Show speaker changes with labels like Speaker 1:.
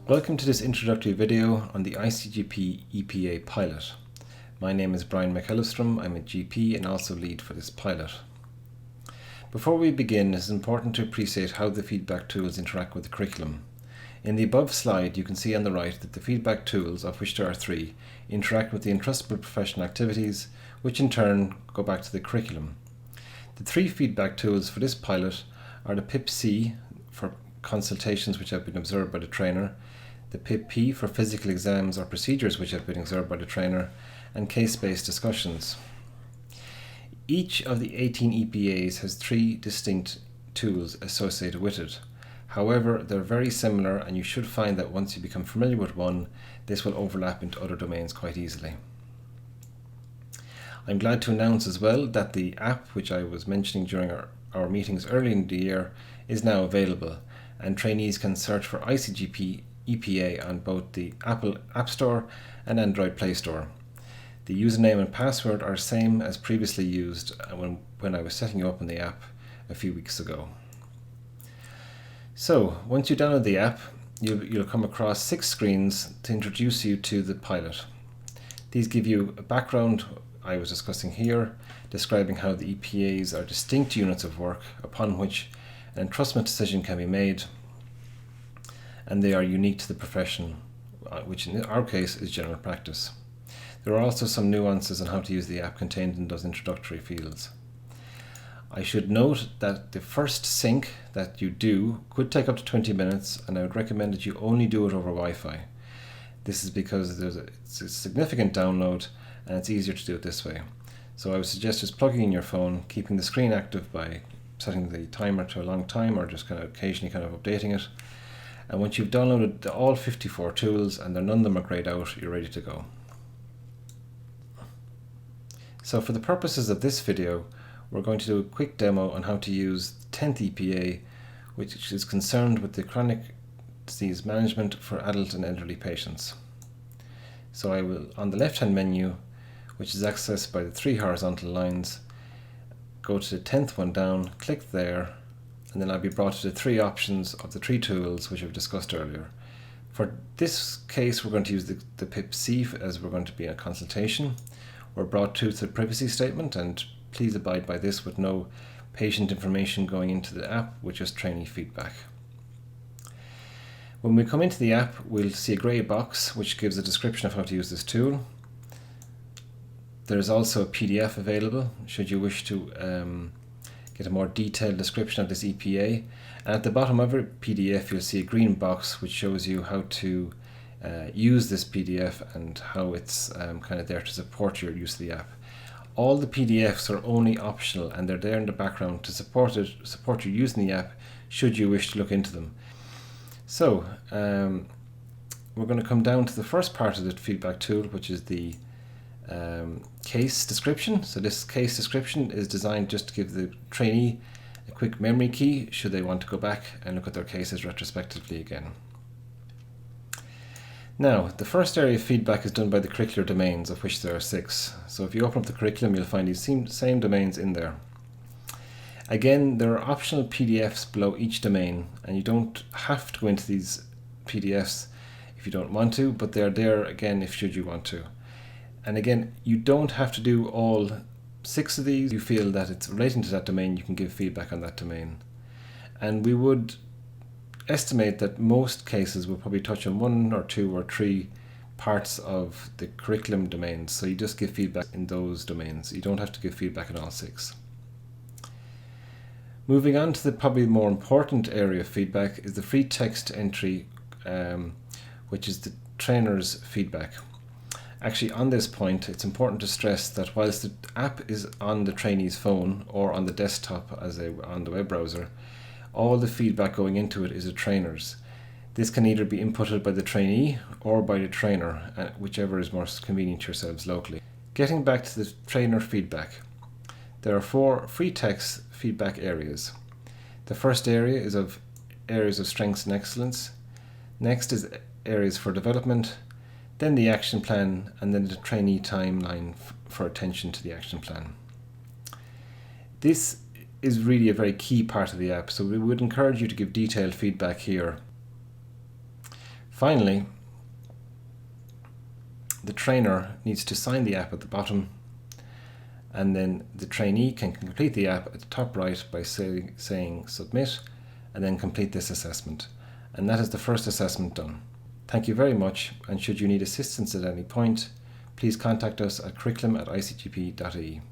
Speaker 1: Welcome to this introductory video on the ICGP EPA pilot. My name is Brian McEllistrom. I'm a GP and also lead for this pilot. Before we begin, it is important to appreciate how the feedback tools interact with the curriculum. In the above slide, you can see on the right that the feedback tools, of which there are three, interact with the entrustable professional activities, which in turn go back to the curriculum. The three feedback tools for this pilot are the PIP-C for consultations which have been observed by the trainer, the PIP-P for physical exams or procedures which have been observed by the trainer, and case-based discussions. Each of the 18 EPAs has three distinct tools associated with it. However, they're very similar, and you should find that once you become familiar with one, this will overlap into other domains quite easily. I'm glad to announce as well that the app, which I was mentioning during our meetings early in the year, is now available, and trainees can search for ICGP EPA on both the Apple App Store and Android Play Store. The username and password are the same as previously used when I was setting you up in the app a few weeks ago. So, once you download the app, you'll come across 6 screens to introduce you to the pilot. These give you a background I was discussing here, describing how the EPAs are distinct units of work upon which an entrustment decision can be made, and they are unique to the profession, which in our case is general practice. There are also some nuances on how to use the app contained in those introductory fields. I should note that the first sync that you do could take up to 20 minutes, and I would recommend that you only do it over Wi-Fi. This is because it's a significant download and it's easier to do it this way. So I would suggest just plugging in your phone, keeping the screen active by setting the timer to a long time or just occasionally updating it. And once you've downloaded all 54 tools and none of them are grayed out, you're ready to go. So for the purposes of this video, we're going to do a quick demo on how to use the 10th EPA, which is concerned with the chronic disease management for adult and elderly patients. So I will, on the left-hand menu, which is accessed by the 3 horizontal lines, go to the 10th one down, click there, and then I'll be brought to the 3 options of the 3 tools which I've discussed earlier. For this case, we're going to use the PIP-C as we're going to be in a consultation. We're brought to the privacy statement, and please abide by this with no patient information going into the app with just trainee feedback. When we come into the app, we'll see a grey box which gives a description of how to use this tool. There's also a PDF available should you wish to get a more detailed description of this EPA. And at the bottom of every PDF you'll see a green box which shows you how to use this PDF and how it's there to support your use of the app. All the PDFs are only optional, and they're there in the background to support your using the app should you wish to look into them. So we're going to come down to the first part of the feedback tool, which is the case description. So this case description is designed just to give the trainee a quick memory key should they want to go back and look at their cases retrospectively again. Now, the first area of feedback is done by the curricular domains, of which there are 6. So if you open up the curriculum, you'll find these same domains in there. Again, there are optional PDFs below each domain, and you don't have to go into these PDFs if you don't want to, but they're there again if should you want to. And again, you don't have to do all 6 of these. If you feel that it's relating to that domain, you can give feedback on that domain. And we would estimate that most cases will probably touch on 1 or 2 or 3 parts of the curriculum domains, so you just give feedback in those domains. You don't have to give feedback in all 6. Moving on to the probably more important area of feedback is the Freetext entry, which is the trainer's feedback. Actually, on this point, it's important to stress that whilst the app is on the trainee's phone or on the desktop on the web browser, all the feedback going into it is a trainer's. This can either be inputted by the trainee or by the trainer, whichever is more convenient to yourselves locally. Getting back to the trainer feedback, there are 4 Freetext feedback areas. The first area is of areas of strengths and excellence. Next is areas for development, then the action plan, and then the trainee timeline for attention to the action plan. This is really a very key part of the app, so we would encourage you to give detailed feedback here. Finally, the trainer needs to sign the app at the bottom, and then the trainee can complete the app at the top right by saying submit, and then complete this assessment. And that is the first assessment done. Thank you very much, and should you need assistance at any point, please contact us at curriculum@icgp.ie.